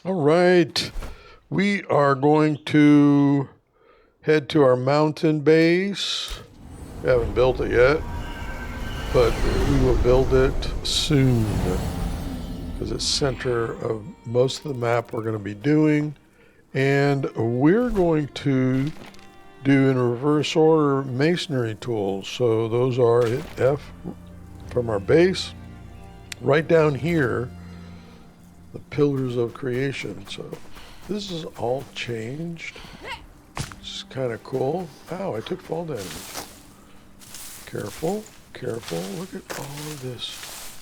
All right, we are going to head to our mountain base. We haven't built it yet, but we will build it soon because it's center of most of the map we're going to be doing. And we're going to do in reverse order masonry tools. So those are hit F from our base. Right down here, the pillars of creation. So this is all changed. It's kind of cool. Ow, I took fall damage. Careful, careful. Look at all of this.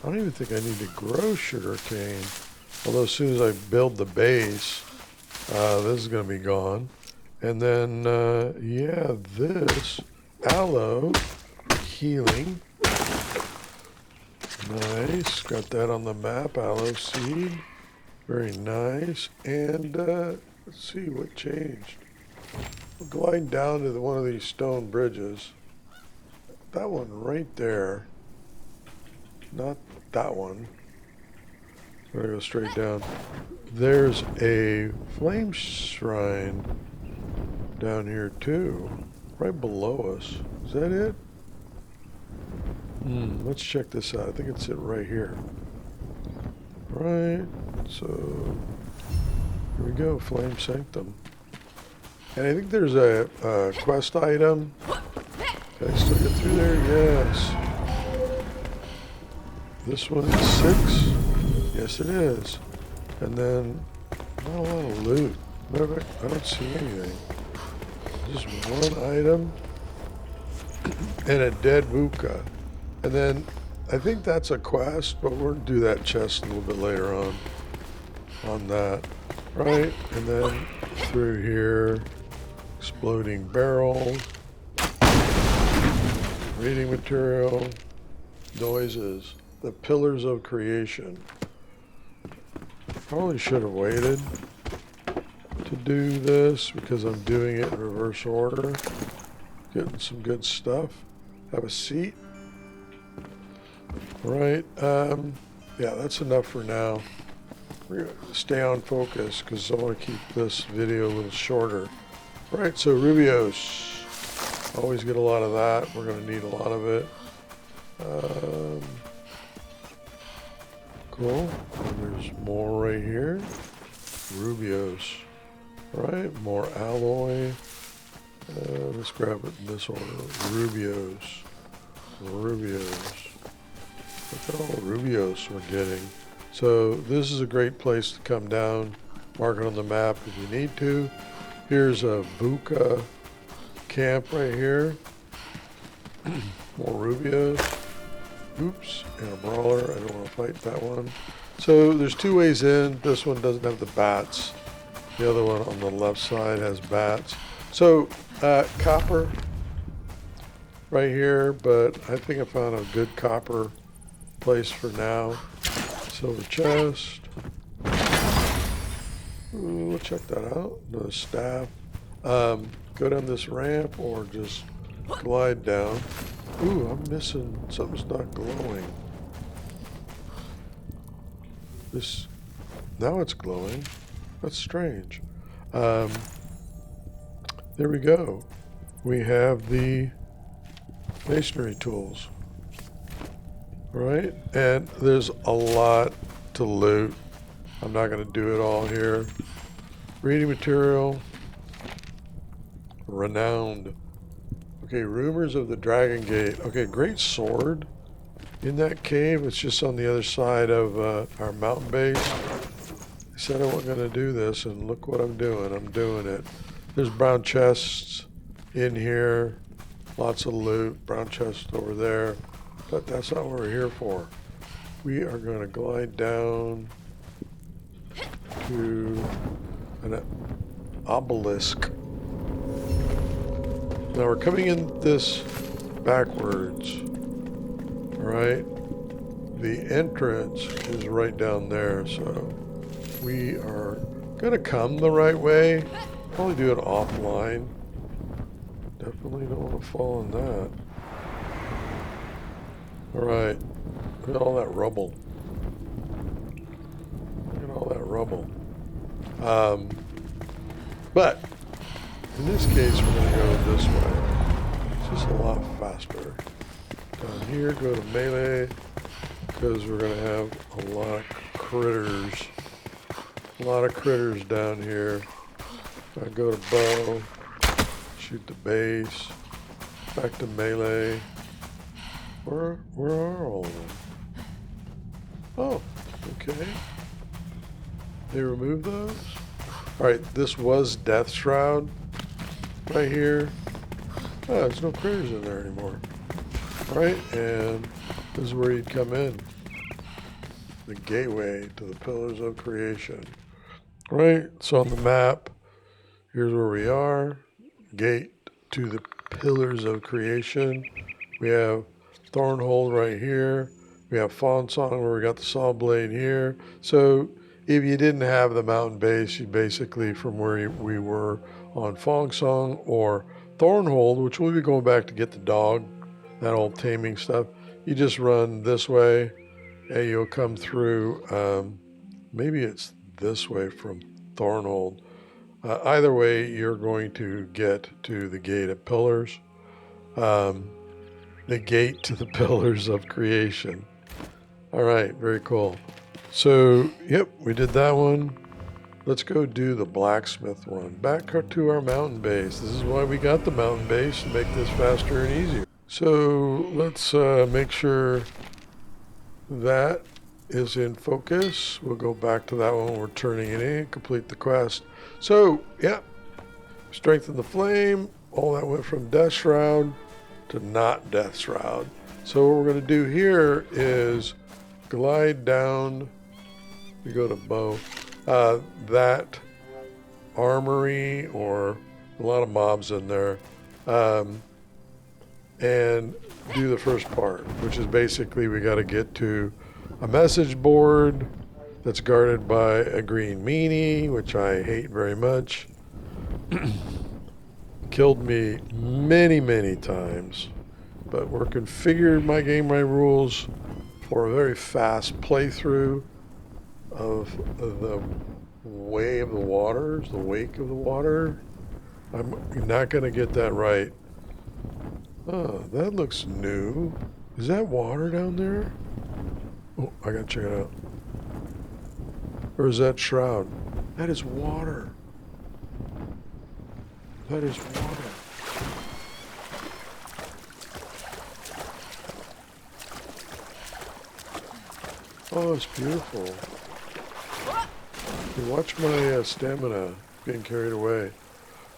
I don't even think I need to grow sugar cane. Although as soon as I build the base, this is going to be gone. And then, yeah, this aloe healing. Nice. Got that on the map. Aloe seed. Very nice. And let's see what changed. We're gliding down to one of these stone bridges. That one right there. Not that one. We're going to go straight down. There's a flame shrine down here too. Right below us. Is that it? Let's check this out. I think it's it right here. Right. So here we go. Flame Sanctum. And I think there's a quest item. Can I still get through there? Yes. This one is 6. Yes, it is. And then not a lot of loot. I don't see anything. Just one item and a dead Vuka. And then I think that's a quest, but we'll do that chest a little bit later on that. Right? And then through here, exploding barrel, reading material, noises, the pillars of creation. Probably should have waited to do this because I'm doing it in reverse order. Getting some good stuff. Have a seat. Right. Yeah, that's enough for now. We're going to stay on focus because I want to keep this video a little shorter. Right, so Rubios. Always get a lot of that. We're going to need a lot of it. Cool. And there's more right here. Rubios. Right, more alloy. Let's grab it in this order. Rubios. Rubios. Look at all the Rubios we're getting. So this is a great place to come down. Mark it on the map if you need to. Here's a Vuka camp right here. More Rubios. Oops, and a brawler. I don't want to fight that one. So there's 2 ways in. This one doesn't have the bats. The other one on the left side has bats. So copper right here, but I think I found a good copper place for now. Silver chest. Ooh, we'll check that out. Another staff. Go down this ramp or just glide down. Ooh, I'm missing. Something's not glowing. This. Now it's glowing. That's strange. There we go. We have the masonry tools. Right? And there's a lot to loot. I'm not going to do it all here. Reading material. Renowned. Okay, rumors of the Dragon Gate. Okay, great sword in that cave. It's just on the other side of our mountain base. I said I wasn't going to do this, and look what I'm doing. I'm doing it. There's brown chests in here. Lots of loot. Brown chest over there. But that's not what we're here for. We are going to glide down to an obelisk. Now we're coming in this backwards. Alright? The entrance is right down there, so we are going to come the right way. Probably do it offline. Definitely don't want to fall in that. Alright, look at all that rubble. Look at all that rubble. But in this case, we're going to go this way. It's just a lot faster. Down here, go to melee, because we're going to have a lot of critters. A lot of critters down here. I go to bow, shoot the base, back to melee. Where are all of them? Oh, okay. They removed those? Alright, this was Death Shroud right here. Oh, there's no critters in there anymore. Alright, and this is where you'd come in. The gateway to the Pillars of Creation. Right, so on the map, here's where we are. Gate to the Pillars of Creation. We have Thornhold right here. We have Fawn Song where we got the saw blade here. So if you didn't have the mountain base, you basically from where we were on Fawn Song or Thornhold, which we'll be going back to get the dog, that old taming stuff. You just run this way and you'll come through. Maybe it's this way from Thornhold. Either way, you're going to get to the Gate of Pillars. The Gate to the Pillars of Creation. All right, very cool. So, yep, we did that one. Let's go do the Blacksmith one. Back to our mountain base. This is why we got the mountain base, to make this faster and easier. So, let's make sure that is in focus. We'll go back to that one. We're turning it in, complete the quest. So, yeah, strengthen the flame. All that went from Death Shroud to not Death Shroud. So what we're going to do here is glide down. We go to bow. That armory, or a lot of mobs in there, and do the first part, which is basically we got to get to a message board that's guarded by a green meanie, which I hate very much. Killed me many times, but we're configured my game right rules for a very fast playthrough of the way of the waters, the wake of the water. I'm not going to get that right. Oh, that looks new. Is that water down there? Oh, I gotta check it out. Or is that shroud? That is water. That is water. Oh, it's beautiful. Hey, watch my stamina getting carried away.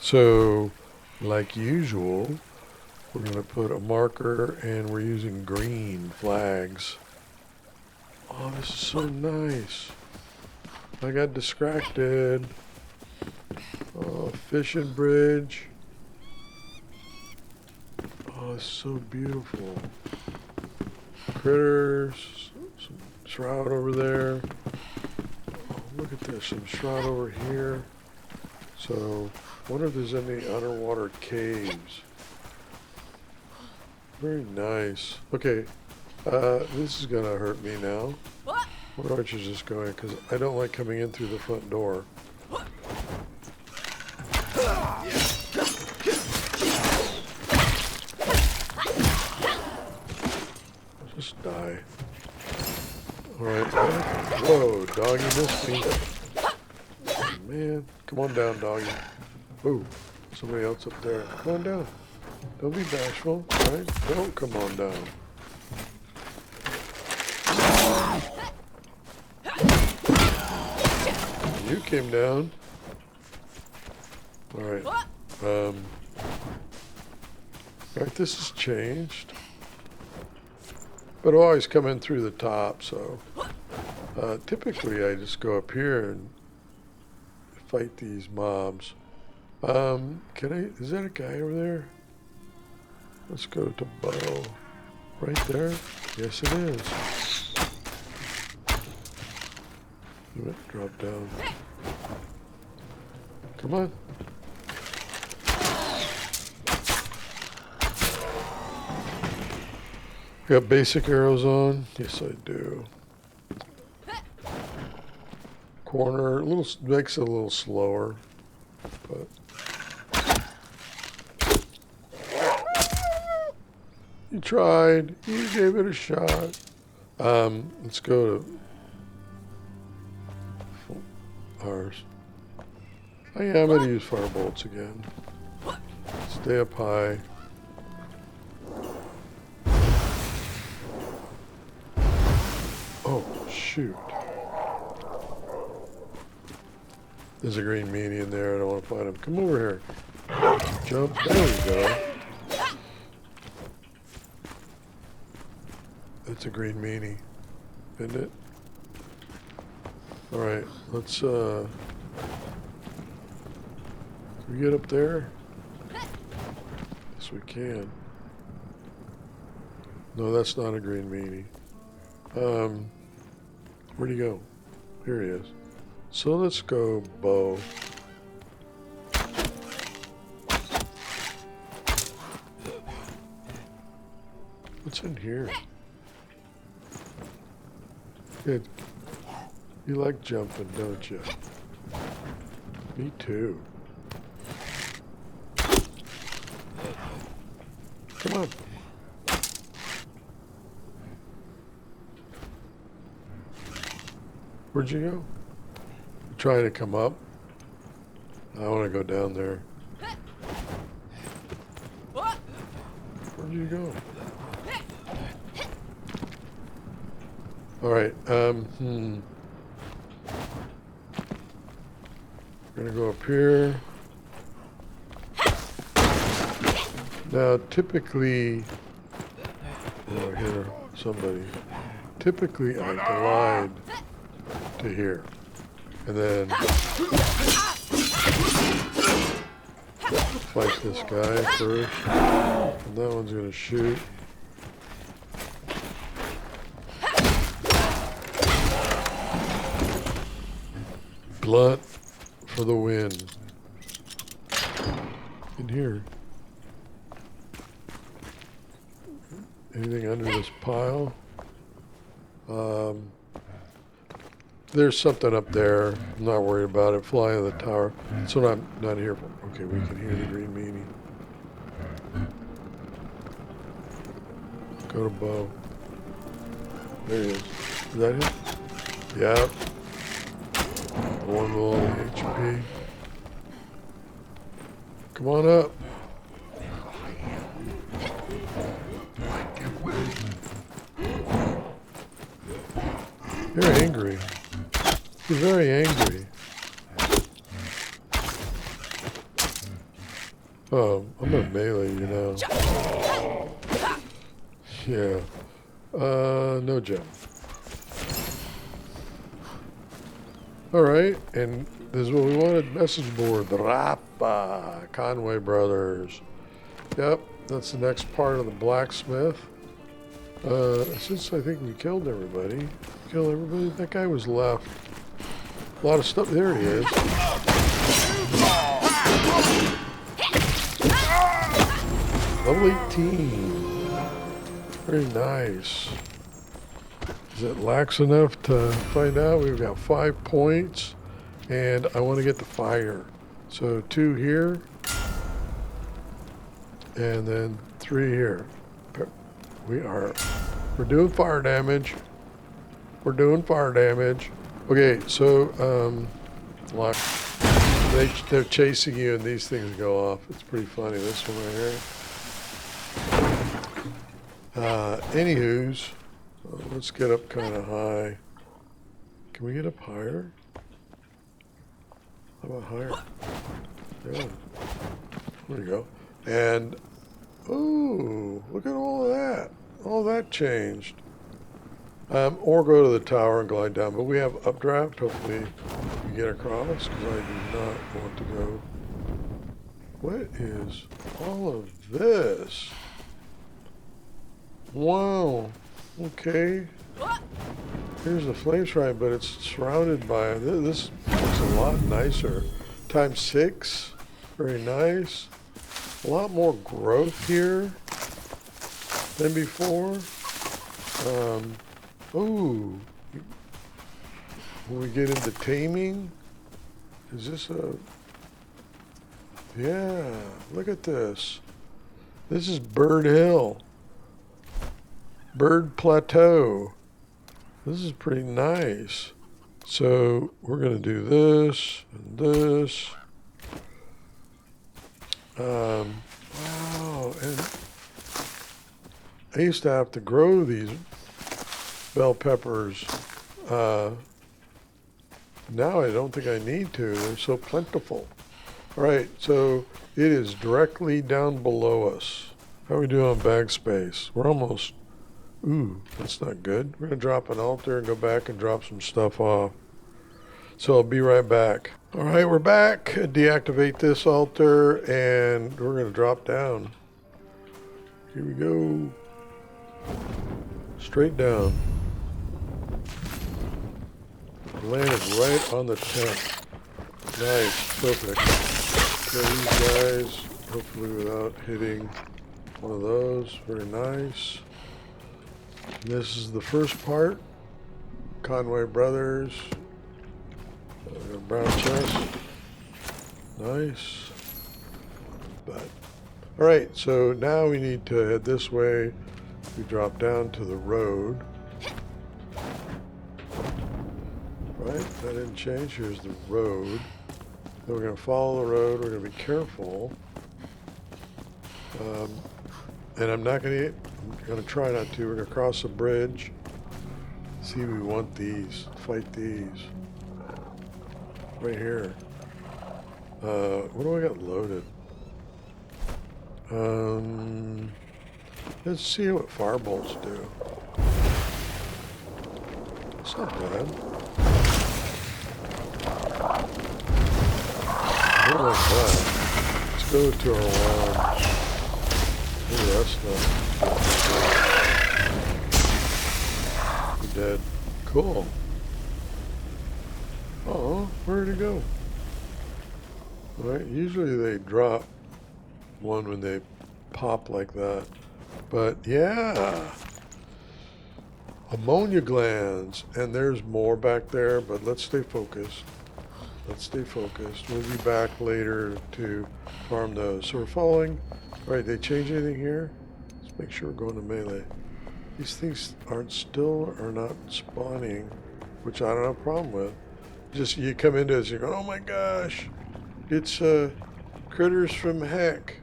So, like usual, we're going to put a marker and we're using green flags. Oh, this is so nice. I got distracted. Oh, fishing bridge. Oh, it's so beautiful. Critters. Some shroud over there. Oh, look at this. Some shroud over here. So, I wonder if there's any underwater caves. Very nice. Okay. This is gonna hurt me now. Why don't you just go in? Because I don't like coming in through the front door. Just die. Alright. Whoa, doggy missed me. Oh, man. Come on down, doggy. Ooh, somebody else up there. Come on down. Don't be bashful, right? Don't come on down. You came down. Alright. Alright, this has changed. But I always come in through the top, so typically I just go up here and fight these mobs. Is that a guy over there? Let's go to bow. Right there? Yes, it is. Drop down. Come on. Got basic arrows on? Yes, I do. corner. Makes it a little slower, but you tried. You gave it a shot. Let's go to ours. I am going to use firebolts again. Stay up high. Oh, shoot. There's a green meanie in there. I don't want to find him. Come over here. Jump. There we go. That's a green meanie, isn't it? Alright, let's, can we get up there? Yes, we can. No, that's not a green meanie. Where'd he go? Here he is. So let's go bow. What's in here? Good. You like jumping, don't you? Me too. Come on. Where'd you go? You trying to come up? I want to go down there. Where'd you go? All right. We're gonna go up here. Now, typically, oh, I hear somebody. Typically, I glide to here, and then fight this guy first. And that one's gonna shoot. Blunt for the win. In here. Anything under this pile? There's something up there. I'm not worried about it. Fly in the tower. That's what I'm not here for. Okay, we can hear the green meanie. Go to bow. There he is. Is that him? Yeah. One little HP. Come on up. You're angry. You're very angry. Oh, I'm a melee, you know. Yeah. No jump. Alright, and this is what we wanted. Message board. Rapa. Conway Brothers. Yep, that's the next part of the blacksmith. Since I think we killed everybody. Kill everybody? That guy was left. A lot of stuff. There he is. Level 18. Very nice. Is it lax enough to find out? We've got 5 points, and I want to get the fire. So 2 here, and then 3 here. We're doing fire damage. We're doing fire damage. Okay, so they're chasing you, and these things go off. It's pretty funny. This one right here. Anywho's. Let's get up kind of high. Can we get up higher? How about higher? Yeah. There we go. And, ooh, look at all of that. All that changed. Or go to the tower and glide down. But we have updraft. Hopefully we get across, because I do not want to go. What is all of this? Wow. Okay. Here's the flame shrine, but it's surrounded by this. Looks a lot nicer. Times 6. Very nice. A lot more growth here than before. Ooh. when we get into taming, is this a... Yeah, look at this. This is Bird Hill. Bird Plateau. This is pretty nice. So we're going to do this and this. Wow, and I used to have to grow these bell peppers. Now I don't think I need to. They're so plentiful. All right, so it is directly down below us. How are we doing on bag space? We're almost... Ooh, that's not good. We're going to drop an altar and go back and drop some stuff off. So I'll be right back. All right, we're back. Deactivate this altar, and we're going to drop down. Here we go. Straight down. Landed right on the tent. Nice, perfect. Kill these guys, hopefully without hitting one of those. Very nice. And this is the first part. Conway Brothers. Brown chest. Nice. But alright, so now we need to head this way. We drop down to the road. Right, that didn't change. Here's the road. Then we're going to follow the road. We're going to be careful. And I'm going to try not to. We're going to cross a bridge. See, we want these. Fight these. Right here. What do I got loaded? Let's see what firebolts do. It's not bad. I don't like that. Let's go to our lounge. Maybe that's not. We're dead. Cool. Oh, where'd it go? Right, usually they drop one when they pop like that. But yeah. Ammonia glands. And there's more back there, but let's stay focused. Let's stay focused. We'll be back later to farm those. So we're following. All right, they change anything here? Let's make sure we're going to melee. These things aren't still or not spawning, which I don't have a problem with. Just you come into it, you go, oh my gosh, it's critters from heck.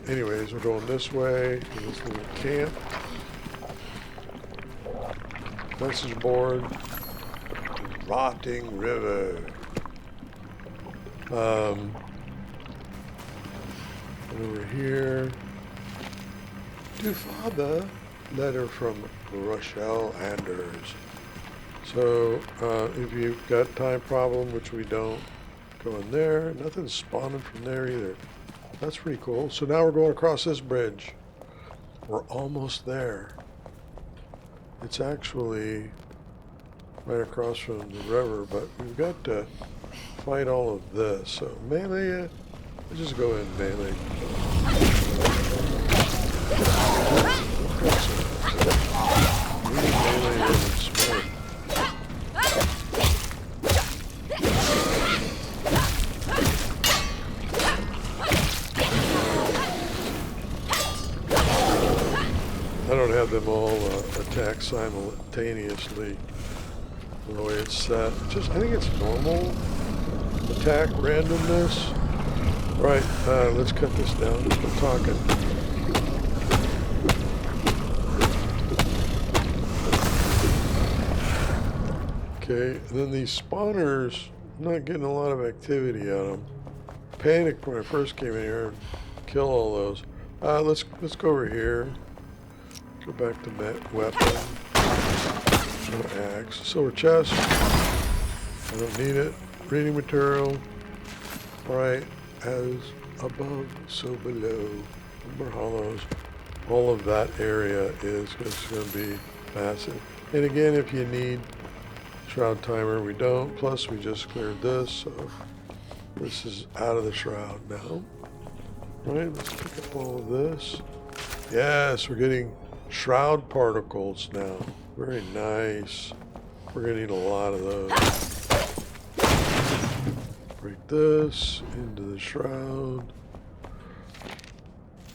Anyways, we're going this way to this little camp. Message board. Rotting River. Over here. To Father. Letter from Rochelle Anders. So, if you've got time problem, which we don't, go in there. Nothing's spawning from there either. That's pretty cool. So now we're going across this bridge. We're almost there. It's actually right across from the river, but we've got to fight all of this. So melee, let's just go in melee. Melee isn't smart. I don't have them all attack simultaneously the way it's set. Just, I think it's normal attack randomness. Right, let's cut this down. I'm talking. Okay, and then these spawners, I'm not getting a lot of activity out of them. Panicked when I first came in here, kill all those. Let's go over here. Go back to that weapon. No axe. Silver chest. I don't need it. Reading material. Alright. As above, so below. Number hollows. All of that area is going to be massive. And again, if you need shroud timer, we don't. Plus, we just cleared this, so this is out of the shroud now. Right, let's pick up all of this. Yes, we're getting Shroud particles now. Very nice. We're going to need a lot of those. Break this into the shroud.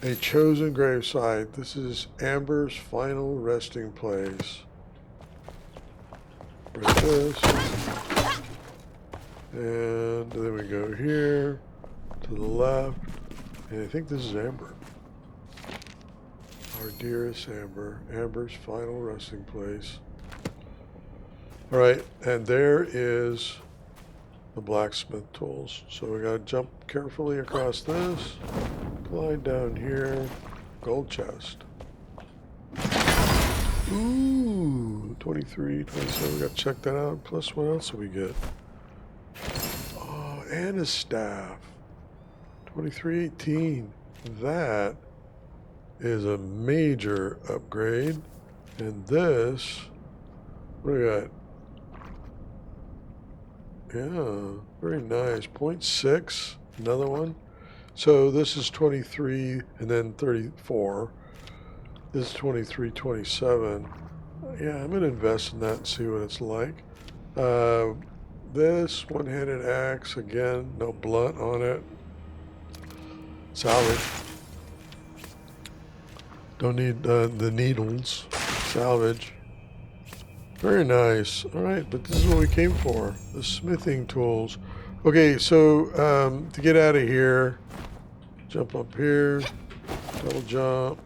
A chosen gravesite. This is Amber's final resting place. Break this. And then we go here to the left. And I think this is Amber. Our dearest Amber. Amber's final resting place. Alright, and there is the Blacksmith tools. So we gotta jump carefully across this. Glide down here. Gold chest. Ooh, 23, 27. We gotta check that out. Plus, what else do we get? Oh, and a staff. 2318. That is a major upgrade. And this, what do we got? Yeah, very nice. 0.6, another one. So this is 23 and then 34. This is 23, 27. Yeah, I'm going to invest in that and see what it's like. This one-handed axe, again, no blunt on it. Salvage. Don't need the needles. Salvage. Very nice. All right, but this is what we came for. The smithing tools. Okay, so to get out of here, jump up here, double jump,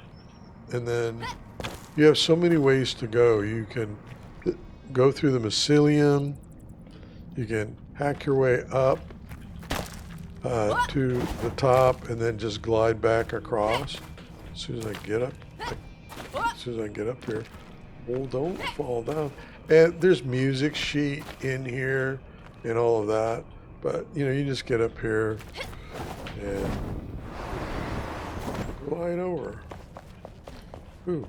and then you have so many ways to go. You can go through the mycelium. You can hack your way up to the top and then just glide back across. As soon as I get up, here. Well, don't fall down. And there's music sheet in here and all of that. But, you know, you just get up here and glide over. Ooh.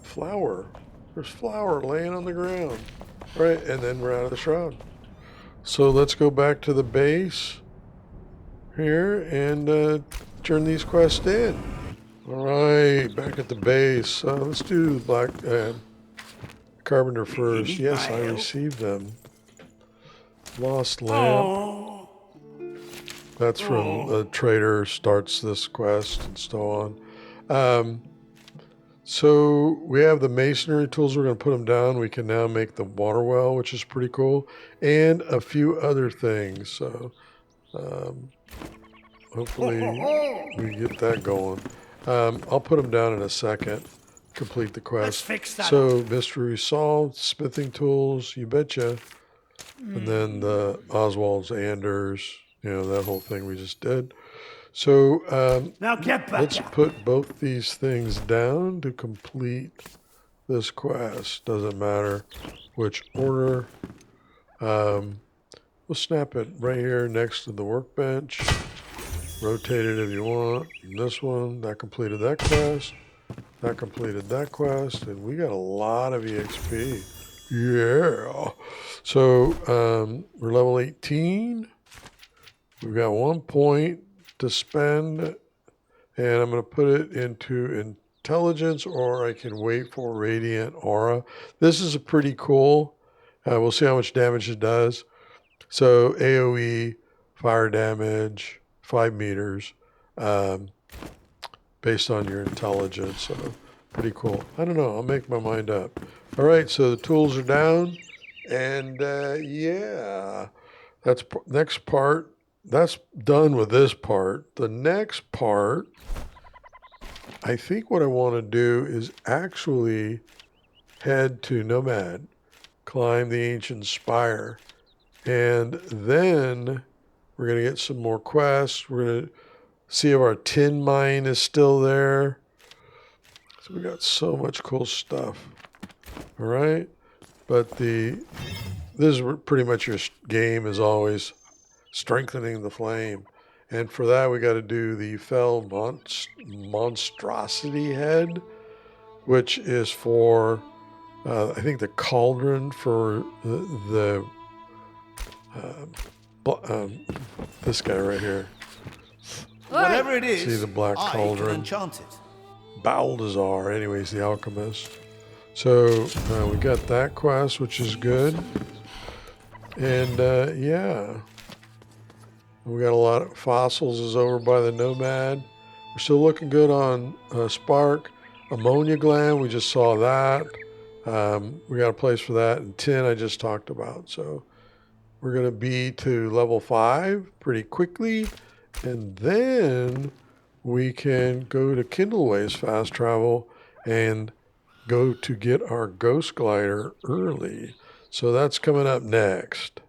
Flour. There's flour laying on the ground. All right, and then we're out of the shroud. So let's go back to the base here and turn these quests in. All right, back at the base. Let's do Black Carpenter first. Yes, I received them. Lost lamp. That's from the trader starts this quest and so on. So we have the masonry tools. We're going to put them down. We can now make the water well, which is pretty cool, and a few other things. So hopefully we get that going. I'll put them down in a second. Complete the quest. Let's fix that So mystery solved. Smithing tools. You betcha. And then the Oswald's Anders. You know, that whole thing we just did. So now get back. Let's put both these things down to complete this quest. Doesn't matter which order. We'll snap it right here next to the workbench. Rotate it if you want. And this one, that completed that quest. That completed that quest. And we got a lot of EXP. Yeah. So we're level 18. We've got 1 point to spend, and I'm going to put it into intelligence, or I can wait for radiant aura. This is a pretty cool. We'll see how much damage it does. So AoE, fire damage, 5 meters, based on your intelligence. So pretty cool. I don't know. I'll make my mind up. All right. So the tools are down, and yeah, that's next part. That's done with this part. The next part, I think what I want to do is actually head to Nomad, climb the ancient spire, and then we're going to get some more quests. We're going to see if our tin mine is still there. So we got so much cool stuff. All right. But this is pretty much your game as always. Strengthening the flame, and for that we got to do the fell monstrosity head, which is for I think the cauldron for this guy right here. Whatever it is, See the black cauldron. enchant it. Baldassar. Anyways, the alchemist. So we got that quest, which is good. And yeah, we got a lot of fossils is over by the Nomad. We're still looking good on Spark. Ammonia gland, we just saw that. We got a place for that. And tin I just talked about. So we're going to be to level 5 pretty quickly. And then we can go to Kindleways fast travel and go to get our ghost glider early. So that's coming up next.